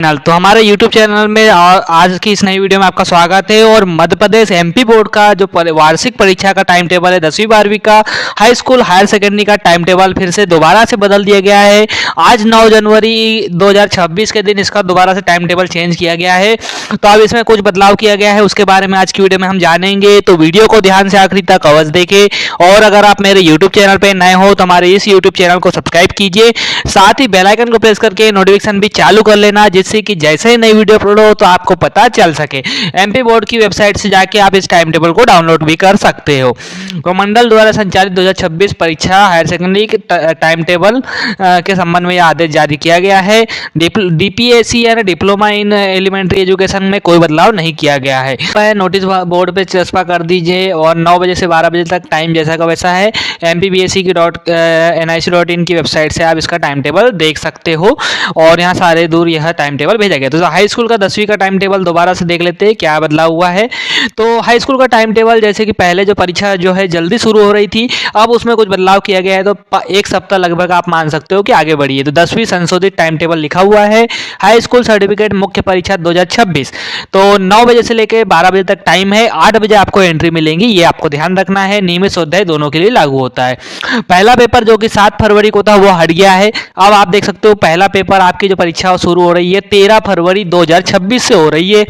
तो हमारे YouTube channel में आज की इस नई वीडियो में आपका स्वागत है। और मध्य प्रदेश MP बोर्ड का जो वार्षिक परीक्षा का टाइम टेबल है 10वीं 12वीं का हाई स्कूल हायर सेकेंडरी का टाइम टेबल फिर से दोबारा से बदल दिया गया है। आज 9 जनवरी 2026 के दिन इसका दोबारा से टाइम टेबल चेंज किया गया है। तो अब इसमें कुछ बदलाव किया गया है, उसके बारे में आज की वीडियो में हम जानेंगे। तो वीडियो को ध्यान से आखिरी तक अवश्य देखें। और अगर आप मेरे YouTube चैनल पर नए हो तो हमारे इस YouTube चैनल को सब्सक्राइब कीजिए, साथ ही बेल आइकन को प्रेस करके नोटिफिकेशन भी चालू कर लेना, जिससे कि जैसे ही नई वीडियो अपलोड हो तो आपको पता चल सके। MP बोर्ड की वेबसाइट से जाके आप इस टाइम टेबल को डाउनलोड भी कर सकते हो। तो मंडल द्वारा संचालित 2026 परीक्षा हायर सेकेंडरी के टाइम टेबल के संबंध में यह आदेश जारी किया गया है। DPSC यानी डिप्लोमा इन एलिमेंट्री एजुकेशन में कोई बदलाव नहीं किया गया है। नोटिस बोर्ड पे चस्पा कर दीजिए और 9 बजे से 12 बजे तक टाइम जैसा का वैसा है। MPBSC.nic.in की वेबसाइट से आप इसका टाइम टेबल देख सकते हो और यहाँ सारे दूर यह टाइम टेबल भेजा गया। तो हाई स्कूल का 10वीं का टाइम टेबल दोबारा से देख लेते हैं क्या बदलाव हुआ है। तो हाई स्कूल का टाइम टेबल जैसे कि पहले जो परीक्षा जो है जल्दी शुरू हो रही थी, अब उसमें कुछ बदलाव किया गया है। तो एक सप्ताह लगभग आप मान सकते हो कि आगे बढ़ी है। तो 10वीं संशोधित टाइम टेबल लिखा हुआ है। हाई स्कूल सर्टिफिकेट मुख्य परीक्षा 2026 तो 9 बजे से लेकर 12 बजे तक टाइम है। 8 बजे आपको एंट्री मिलेंगी, ये आपको ध्यान रखना है। नियमित स्वाध्याय दोनों के लिए लागू होता है। पहला पेपर जो कि 7 फरवरी को था वो हट गया है। अब आप देख सकते हो पहला पेपर आपकी जो परीक्षा शुरू हो रही है 13 फरवरी 2026 से हो रही है।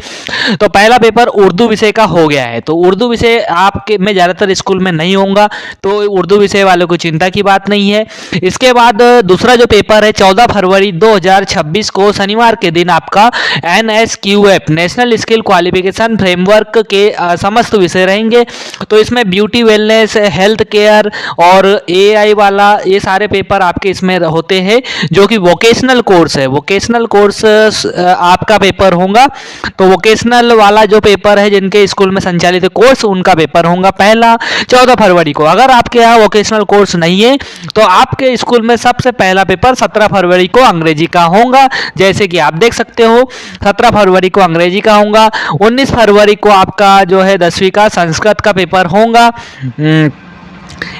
तो पहला पेपर उर्दू विषय का हो गया है। तो उर्दू विषय आपके में ज़्यादातर स्कूल में नहीं होगा, तो उर्दू विषय वालों को चिंता की बात नहीं है। इसके बाद दूसरा जो पेपर है 14 फरवरी 2026 को शनिवार के दिन आपका NSQF national skill qualification framework के समस्त विषय रहेंगे। तो इसमें ब्यूटी वेलनेस, हेल्थ केयर और AI वाला ये सारे पेपर आपके इसमें होते हैं, जो कि वोकेशनल कोर्स है। वोकेशनल कोर्स आपका पेपर होगा। तो वोकेशनल वाला जो पेपर है जिनके स्कूल में संचालित कोर्स उनका पेपर होगा पहला 14 फरवरी को। अगर आपके यहाँ वोकेशनल कोर्स नहीं है तो आपके स्कूल में सबसे पहला पेपर 17 फरवरी को अंग्रेजी का होगा। जैसे कि आप देख सकते हो 17 फरवरी को अंग्रेजी का होगा। 19 फरवरी को आपका जो है 10वीं का संस्कृत का पेपर होगा।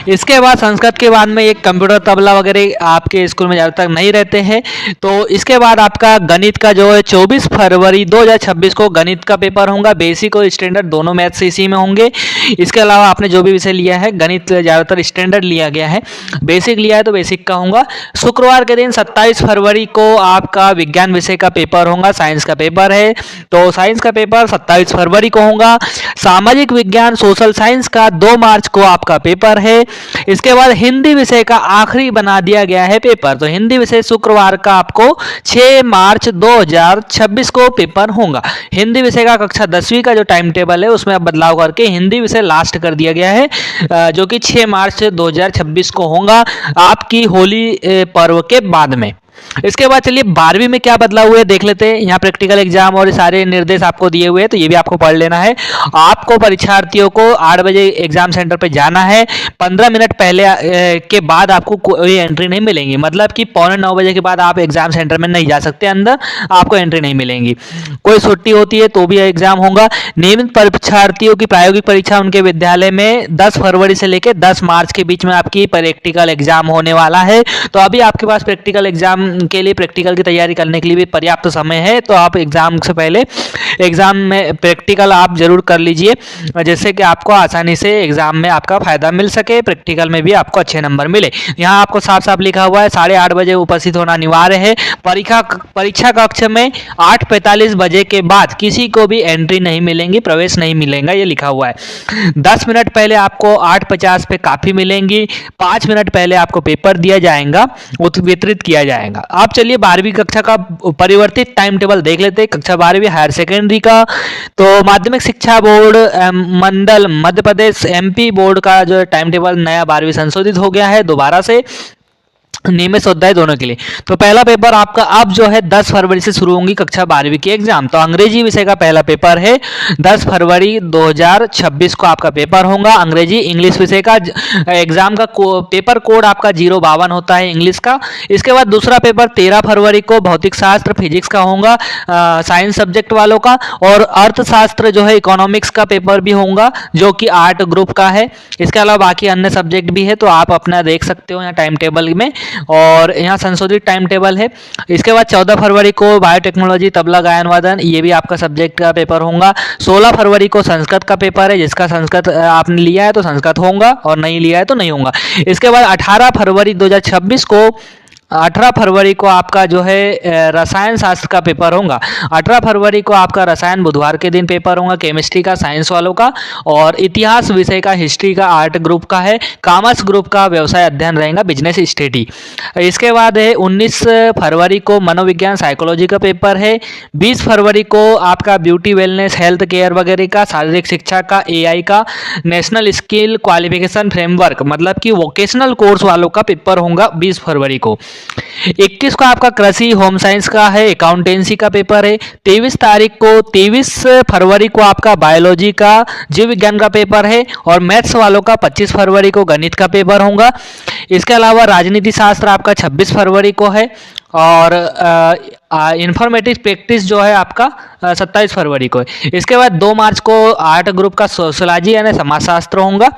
इसके बाद संस्कृत के बाद में एक कंप्यूटर तबला वगैरह आपके स्कूल में ज़्यादातर नहीं रहते हैं। तो इसके बाद आपका गणित का जो है 24 फरवरी 2026 को गणित का पेपर होगा। बेसिक और स्टैंडर्ड दोनों मैथ्स इसी में होंगे। इसके अलावा आपने जो भी विषय लिया है, गणित ज़्यादातर स्टैंडर्ड लिया गया है, बेसिक लिया है तो बेसिक का होगा। शुक्रवार के दिन 27 फरवरी को आपका विज्ञान विषय का पेपर होगा, साइंस का पेपर है। तो साइंस का पेपर 27 फरवरी को होगा। सामाजिक विज्ञान सोशल साइंस का 2 मार्च को आपका पेपर है। इसके बाद हिंदी विषय का आखिरी बना दिया गया है पेपर। तो हिंदी विषय शुक्रवार का आपको 6 मार्च 2026 को पेपर होगा। हिंदी विषय का कक्षा 10वीं का जो टाइम टेबल है उसमें अब बदलाव करके हिंदी विषय लास्ट कर दिया गया है, जो कि 6 मार्च 2026 को होगा आपकी होली पर्व के बाद में। इसके बाद चलिए 12वीं में क्या बदलाव हुए देख लेते हैं। यहाँ प्रैक्टिकल एग्जाम और सारे निर्देश आपको दिए हुए हैं, तो ये भी आपको पढ़ लेना है। आपको परीक्षार्थियों को 8 बजे एग्जाम सेंटर पे जाना है। 15 मिनट पहले के बाद आपको कोई एंट्री नहीं मिलेंगी, मतलब कि 8:45 बजे के बाद आप एग्जाम सेंटर में नहीं जा सकते, अंदर आपको एंट्री नहीं मिलेंगी। कोई छुट्टी होती है तो भी एग्जाम होगा। नियमित परीक्षार्थियों की प्रायोगिक परीक्षा उनके विद्यालय में 10 फरवरी से लेकर 10 मार्च के बीच में आपकी प्रैक्टिकल एग्जाम होने वाला है। तो अभी आपके पास प्रैक्टिकल एग्जाम के लिए प्रैक्टिकल की तैयारी करने के लिए भी पर्याप्त समय है। तो आप एग्जाम से पहले एग्जाम में प्रैक्टिकल आप जरूर कर लीजिए, जिससे कि आपको आसानी से एग्जाम में आपका फायदा मिल सके, प्रैक्टिकल में भी आपको अच्छे नंबर मिले। यहाँ आपको साफ साफ लिखा हुआ है 8:30 बजे उपस्थित होना अनिवार्य है। परीक्षा कक्ष में 8:45 बजे के बाद किसी को भी एंट्री नहीं मिलेंगी, प्रवेश नहीं मिलेगा, ये लिखा हुआ है। 10 मिनट पहले आपको 8:50 पे काफी मिलेंगी। 5 मिनट पहले आपको पेपर दिया जाएगा, वितरित किया जाएगा। आप चलिए 12वीं कक्षा का परिवर्तित टाइम टेबल देख लेते हैं, कक्षा 12वीं हायर सेकेंडरी का। तो माध्यमिक शिक्षा बोर्ड मंडल मध्य प्रदेश MP बोर्ड का जो टाइम टेबल नया 12वीं संशोधित हो गया है दोबारा से, नियमित स्वाध्याय दोनों के लिए। तो पहला पेपर आपका अब जो है 10 फरवरी से शुरू होंगी कक्षा 12वीं की एग्जाम। तो अंग्रेजी विषय का पहला पेपर है 10 फरवरी 2026 को आपका पेपर होगा। अंग्रेजी इंग्लिश विषय का एग्जाम का पेपर कोड आपका 052 होता है इंग्लिश का। इसके बाद दूसरा पेपर 13 फरवरी को भौतिक शास्त्र फिजिक्स का होगा, साइंस सब्जेक्ट वालों का। और अर्थशास्त्र जो है इकोनॉमिक्स का पेपर भी होगा, जो कि आर्ट ग्रुप का है। इसके अलावा बाकी अन्य सब्जेक्ट भी है, तो आप अपना देख सकते हो यहाँ टाइम टेबल में। और यहाँ संशोधित टाइम टेबल है। इसके बाद 14 फरवरी को बायोटेक्नोलॉजी तबला गायन वादन, ये भी आपका सब्जेक्ट का पेपर होगा। 16 फरवरी को संस्कृत का पेपर है, जिसका संस्कृत आपने लिया है तो संस्कृत होगा और नहीं लिया है तो नहीं होगा। इसके बाद 18 फरवरी 2026 को 18 फरवरी को आपका जो है रसायन शास्त्र का पेपर होगा। 18 फरवरी को आपका रसायन बुधवार के दिन पेपर होगा, केमिस्ट्री का, साइंस वालों का, और इतिहास विषय का, हिस्ट्री का, आर्ट ग्रुप का है, कॉमर्स ग्रुप का व्यवसाय अध्ययन रहेगा, बिजनेस स्टडी। इसके बाद है 19 फरवरी को मनोविज्ञान साइकोलॉजी का पेपर है। 20 फरवरी को आपका ब्यूटी वेलनेस हेल्थ केयर वगैरह का, शारीरिक शिक्षा का, AI का, नेशनल स्किल क्वालिफिकेशन फ्रेमवर्क मतलब कि वोकेशनल कोर्स वालों का पेपर होगा 20 फरवरी को। 21 को आपका कृषि होम साइंस का है, अकाउंटेंसी का पेपर है। 23 फरवरी को आपका बायोलॉजी का, जीव विज्ञान का पेपर है, और मैथ्स वालों का 25 फरवरी को गणित का पेपर होगा। इसके अलावा राजनीति शास्त्र आपका 26 फरवरी को है, और इंफॉर्मेटिव प्रैक्टिस जो है आपका 27 फरवरी को है। इसके बाद 2 मार्च को आर्ट ग्रुप का सोशोलॉजी यानी समाजशास्त्र होगा,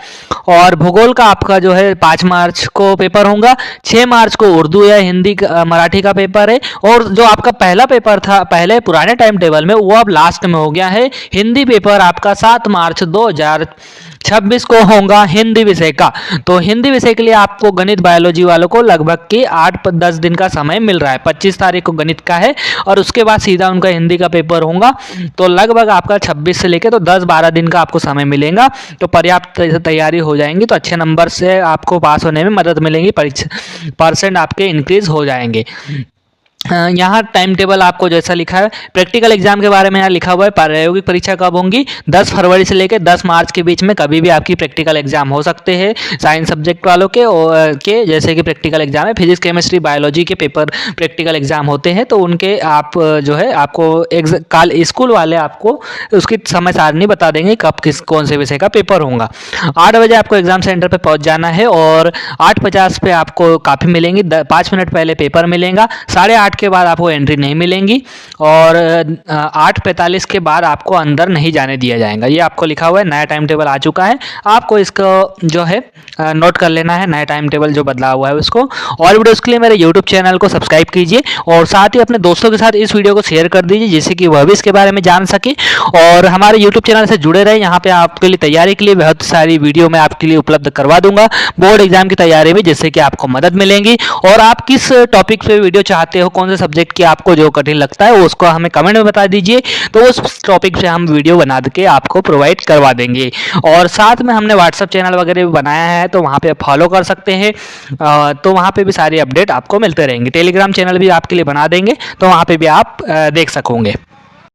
और भूगोल का आपका जो है 5 मार्च को पेपर होगा। 6 मार्च को उर्दू या हिंदी मराठी का पेपर है, और जो आपका पहला पेपर था पहले पुराने टाइम टेबल में, वो अब लास्ट में हो गया है। हिंदी पेपर आपका 7 मार्च 2026 को होगा हिंदी विषय का। तो हिंदी विषय के लिए आपको गणित बायोलॉजी वालों को लगभग के 8-10 दिन का समय मिल रहा है। 25 तारीख को गणित का है, और उसके बाद सीधा उनका हिंदी का पेपर होगा। तो लगभग आपका 26 से लेके तो 10-12 दिन का आपको समय मिलेगा। तो पर्याप्त तैयारी हो जाएंगी तो अच्छे नंबर से आपको पास होने में मदद मिलेगी, परसेंट आपके इंक्रीज हो जाएंगे। यहाँ टाइम टेबल आपको जैसा लिखा है, प्रैक्टिकल एग्जाम के बारे में यहाँ लिखा हुआ है। प्रायोगिक परीक्षा कब होंगी? 10 फरवरी से लेकर 10 मार्च के बीच में कभी भी आपकी प्रैक्टिकल एग्जाम हो सकते हैं। साइंस सब्जेक्ट वालों के जैसे कि प्रैक्टिकल एग्जाम है, फिजिक्स केमिस्ट्री बायोलॉजी के पेपर प्रैक्टिकल एग्जाम होते हैं, तो उनके आप जो है आपको स्कूल वाले आपको उसकी समय सारणी बता देंगे कब कौन से विषय का पेपर होगा। 8 बजे आपको एग्जाम सेंटर पर पहुँच जाना है, और 8:50 पे आपको काफ़ी मिलेंगी, 5 मिनट पहले पेपर मिलेगा। 8:30 के बाद आपको एंट्री नहीं मिलेंगी, और 8:45 के बाद आपको अंदर नहीं जाने दिया जाएगा। ये आपको लिखा हुआ है, नया टाइम टेबल आ चुका है, आपको इसको जो है नोट कर लेना है, नया टाइम टेबल जो बदला हुआ है उसको। और वीडियोस के लिए मेरे यूट्यूब चैनल को सब्सक्राइब कीजिए, और साथ ही अपने दोस्तों के साथ इस वीडियो को शेयर कर दीजिए, जिससे कि वह भी इसके बारे में जान सके और हमारे यूट्यूब चैनल से जुड़े रहे। यहाँ पे आपके लिए तैयारी के लिए बहुत सारी वीडियो मैं आपके लिए उपलब्ध करवा दूंगा बोर्ड एग्जाम की तैयारी में, जिससे कि आपको मदद मिलेगी। और आप किस टॉपिक पे वीडियो चाहते हो, कौन से सब्जेक्ट की आपको जो कठिन लगता है उसको हमें कमेंट में बता दीजिए, तो उस टॉपिक से हम वीडियो बना के आपको प्रोवाइड करवा देंगे। और साथ में हमने व्हाट्सएप चैनल वगैरह भी बनाया है, तो वहाँ पे फॉलो कर सकते हैं, तो वहाँ पे भी सारी अपडेट आपको मिलते रहेंगे। टेलीग्राम चैनल भी आपके लिए बना देंगे, तो वहाँ पे भी आप देख सकोगे।